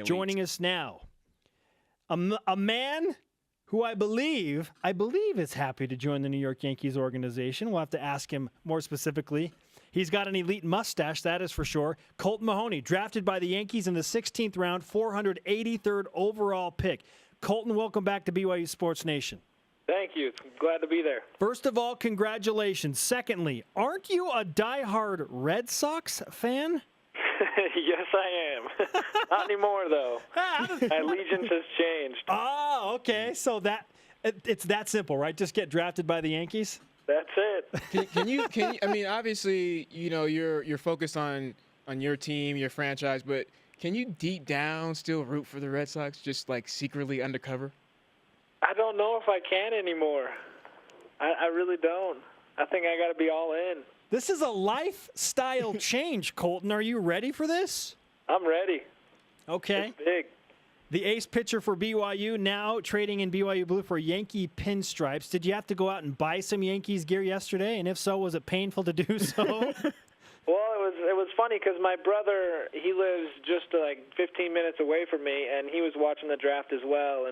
Joining us now, a man who I believe is happy to join the New York Yankees organization. We'll have to ask him more specifically. He's got an elite mustache, that is for sure. Kolton Mahoney, drafted by the Yankees in the 16th round, 483rd overall pick. Kolton, welcome back to BYU Sports Nation. Thank you. Glad to be there. First of all, congratulations. Secondly, aren't you a diehard Red Sox fan? Yes, I am. Not anymore, though. My allegiance has changed. Oh, okay. So it's that simple, right? Just get drafted by the Yankees? That's it. Can you? I mean, obviously, you're focused on your team, your franchise, but can you deep down still root for the Red Sox, just like secretly undercover? I don't know if I can anymore. I really don't. I think I got to be all in. This is a lifestyle change, Kolton. Are you ready for this? I'm ready. Okay. It's big. The ace pitcher for BYU now trading in BYU blue for Yankee pinstripes. Did you have to go out and buy some Yankees gear yesterday? And if so, was it painful to do so? Well, it was funny because my brother, he lives just like 15 minutes away from me, and he was watching the draft as well.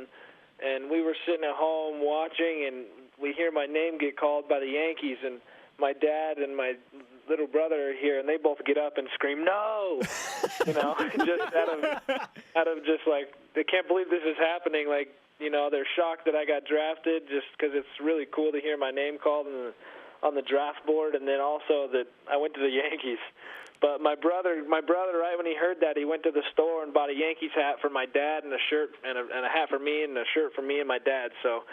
And we were sitting at home watching, and we hear my name get called by the Yankees, and my dad and my little brother are here, and they both get up and scream, "No!" Just out of just like, they can't believe this is happening. Like, they're shocked that I got drafted, just because it's really cool to hear my name called on the draft board, and then also that I went to the Yankees. But my brother, right when he heard that, he went to the store and bought a Yankees hat for my dad and a shirt and a hat for me and a shirt for me and my dad. So,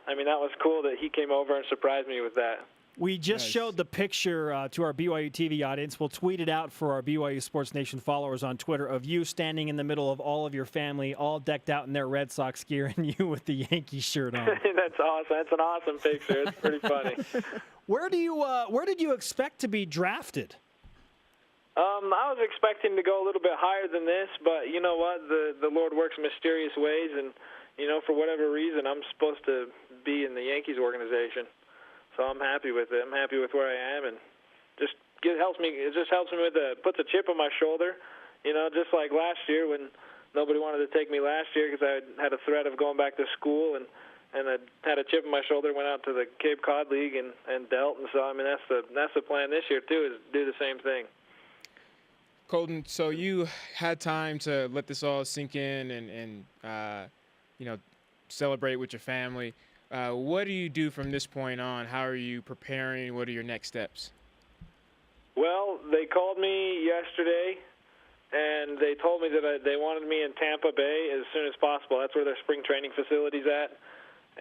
I mean, that was cool that he came over and surprised me with that. We just showed the picture to our BYU TV audience. We'll tweet it out for our BYU Sports Nation followers on Twitter of you standing in the middle of all of your family, all decked out in their Red Sox gear, and you with the Yankee shirt on. That's awesome. That's an awesome picture. It's pretty funny. Where did you expect to be drafted? I was expecting to go a little bit higher than this, but you know what? The Lord works in mysterious ways, and for whatever reason, I'm supposed to be in the Yankees organization. So I'm happy with it. I'm happy with where I am, and it just helps me with puts a chip on my shoulder, just like last year when nobody wanted to take me last year because I had a threat of going back to school, and I had a chip on my shoulder, went out to the Cape Cod League and dealt, and so I mean that's the plan this year too, is do the same thing. Kolton, so you had time to let this all sink in and celebrate with your family. What do you do from this point on? How are you preparing? What are your next steps? Well, they called me yesterday, and they told me that they wanted me in Tampa Bay as soon as possible. That's where their spring training facility's at.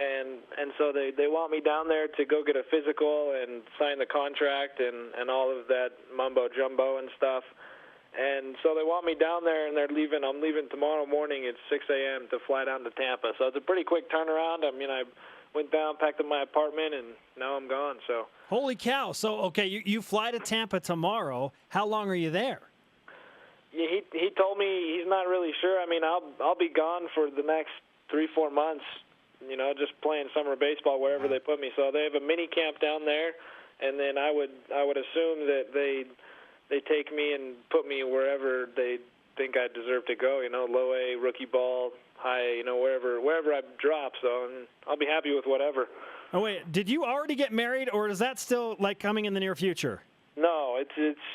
And so they want me down there to go get a physical and sign the contract and all of that mumbo-jumbo and stuff. And so they want me down there, and I'm leaving tomorrow morning at 6 a.m. to fly down to Tampa. So it's a pretty quick turnaround. I mean, I went down, packed up my apartment, and now I'm gone. So. Holy cow. So, okay, you fly to Tampa tomorrow. How long are you there? Yeah, he told me he's not really sure. I mean, I'll be gone for the next 3-4 months, just playing summer baseball wherever they put me. So they have a mini camp down there, and then I would assume that they take me and put me wherever they think I deserve to go, low A, rookie ball, high, wherever I drop. So I'll be happy with whatever. Oh, wait, did you already get married, or is that still, coming in the near future? No,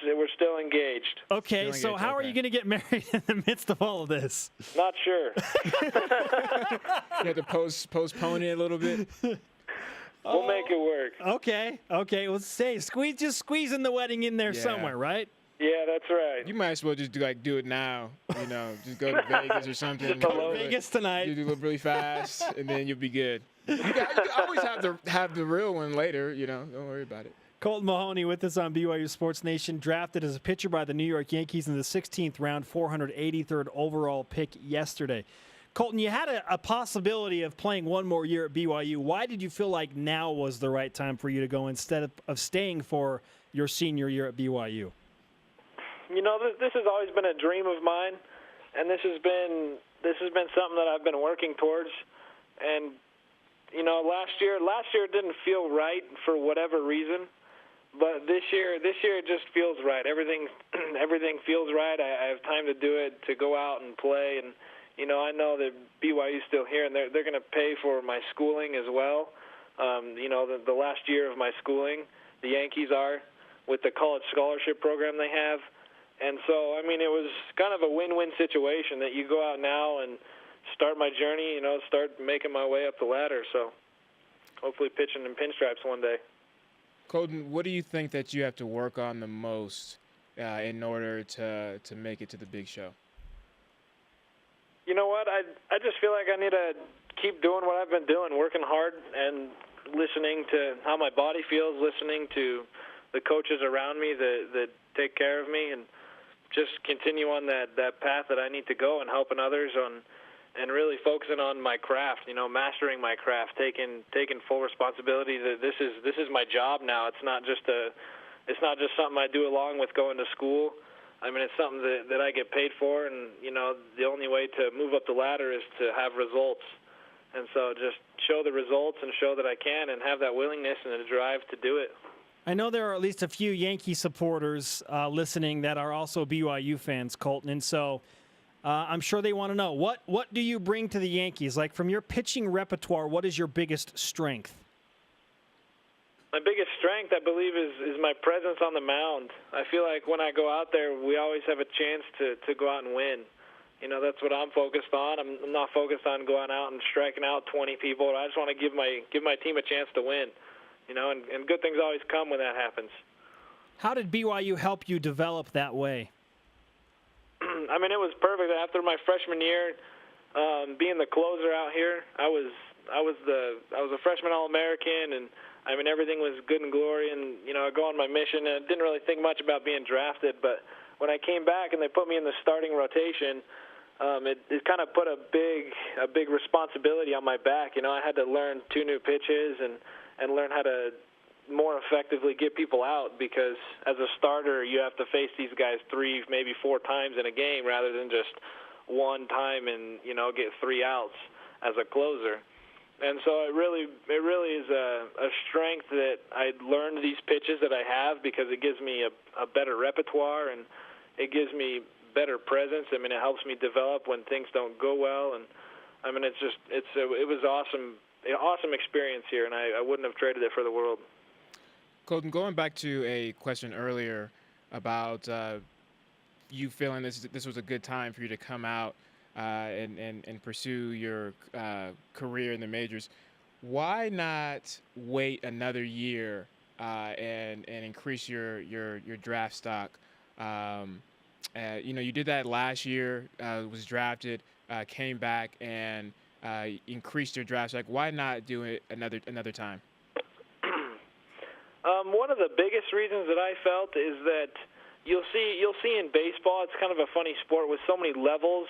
we're still engaged. Okay, so how are you going to get married in the midst of all of this? Not sure. You have to postpone it a little bit? We'll make it work. Okay. Well, just squeezing the wedding in there somewhere, right? Yeah, that's right. You might as well just do it now. Just go to Vegas or something. Go to Vegas tonight. You do it really fast, and then you'll be good. You always have the real one later. Don't worry about it. Kolton Mahoney with us on BYU Sports Nation, drafted as a pitcher by the New York Yankees in the 16th round, 483rd overall pick yesterday. Kolton, you had a possibility of playing one more year at BYU. Why did you feel like now was the right time for you to go instead of staying for your senior year at BYU? This has always been a dream of mine, and this has been something that I've been working towards. And last year it didn't feel right for whatever reason. But this year it just feels right. Everything feels right. I have time to do it, to go out and play, and I know that BYU's still here, and they're going to pay for my schooling as well. The last year of my schooling, the Yankees are, with the college scholarship program they have. And so, it was kind of a win-win situation that you go out now and start my journey, start making my way up the ladder. So hopefully pitching in pinstripes one day. Kolton, what do you think that you have to work on the most in order to make it to the big show? You know what? I just feel like I need to keep doing what I've been doing, working hard and listening to how my body feels, listening to the coaches around me that take care of me, and just continue on that path that I need to go and helping others and really focusing on my craft, mastering my craft, taking full responsibility that this is my job now. It's not just something I do along with going to school. It's something that I get paid for, and the only way to move up the ladder is to have results. And so just show the results and show that I can, and have that willingness and the drive to do it. I know there are at least a few Yankee supporters listening that are also BYU fans, Kolton, and so I'm sure they want to know, what do you bring to the Yankees? Like, from your pitching repertoire, what is your biggest strength? My biggest strength, I believe, is my presence on the mound. I feel like when I go out there, we always have a chance to go out and win. That's what I'm focused on. I'm not focused on going out and striking out 20 people. I just want to give my team a chance to win. And good things always come when that happens. How did BYU help you develop that way? It was perfect. After my freshman year, being the closer out here, I was a freshman All-American, and everything was good and glory. And I go on my mission, and I didn't really think much about being drafted. But when I came back and they put me in the starting rotation, it kind of put a big responsibility on my back. I had to learn 2 new pitches and learn how to more effectively get people out, because as a starter you have to face these guys 3, maybe 4 times in a game rather than just one time and get 3 outs as a closer. And so it really is a strength that I learned these pitches that I have, because it gives me a better repertoire, and it gives me better presence. It helps me develop when things don't go well, and it was awesome. An awesome experience here, and I wouldn't have traded it for the world. Kolton, going back to a question earlier about you feeling this was a good time for you to come out and pursue your career in the majors, why not wait another year and increase your draft stock? You did that last year, was drafted, came back and increased your draft stock. Why not do it another time? One of the biggest reasons that I felt is that you'll see in baseball, it's kind of a funny sport with so many levels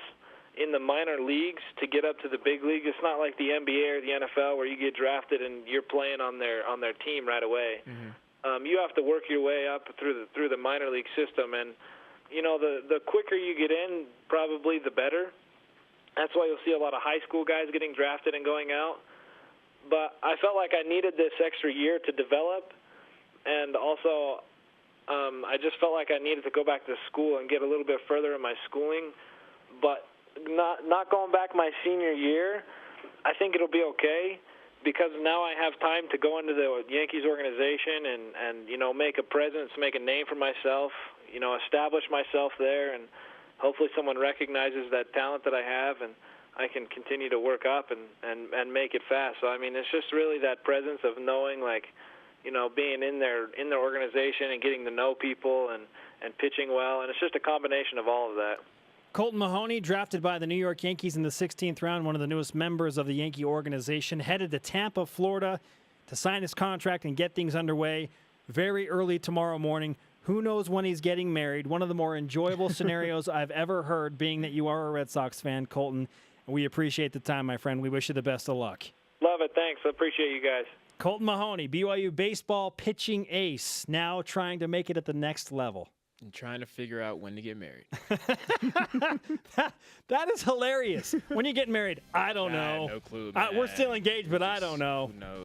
in the minor leagues to get up to the big league. It's not like the NBA or the NFL where you get drafted and you're playing on their team right away. Mm-hmm. You have to work your way up through the minor league system, and the quicker you get in, probably the better. That's why you'll see a lot of high school guys getting drafted and going out. But I felt like I needed this extra year to develop, and also I just felt like I needed to go back to school and get a little bit further in my schooling. But not going back my senior year, I think it'll be okay, because now I have time to go into the Yankees organization and make a presence, make a name for myself, establish myself there, and hopefully someone recognizes that talent that I have, and I can continue to work up and make it fast. So it's just really that presence of knowing, being in their organization and getting to know people and pitching well, and it's just a combination of all of that. Kolton Mahoney, drafted by the New York Yankees in the 16th round, one of the newest members of the Yankee organization, headed to Tampa, Florida to sign his contract and get things underway very early tomorrow morning. Who knows when he's getting married? One of the more enjoyable scenarios I've ever heard, being that you are a Red Sox fan, Kolton. We appreciate the time, my friend. We wish you the best of luck. Love it. Thanks. I appreciate you guys. Kolton Mahoney, BYU baseball pitching ace, now trying to make it at the next level. And trying to figure out when to get married. That is hilarious. When you get married, I don't know. No clue. We're still engaged, but I don't know. Who knows?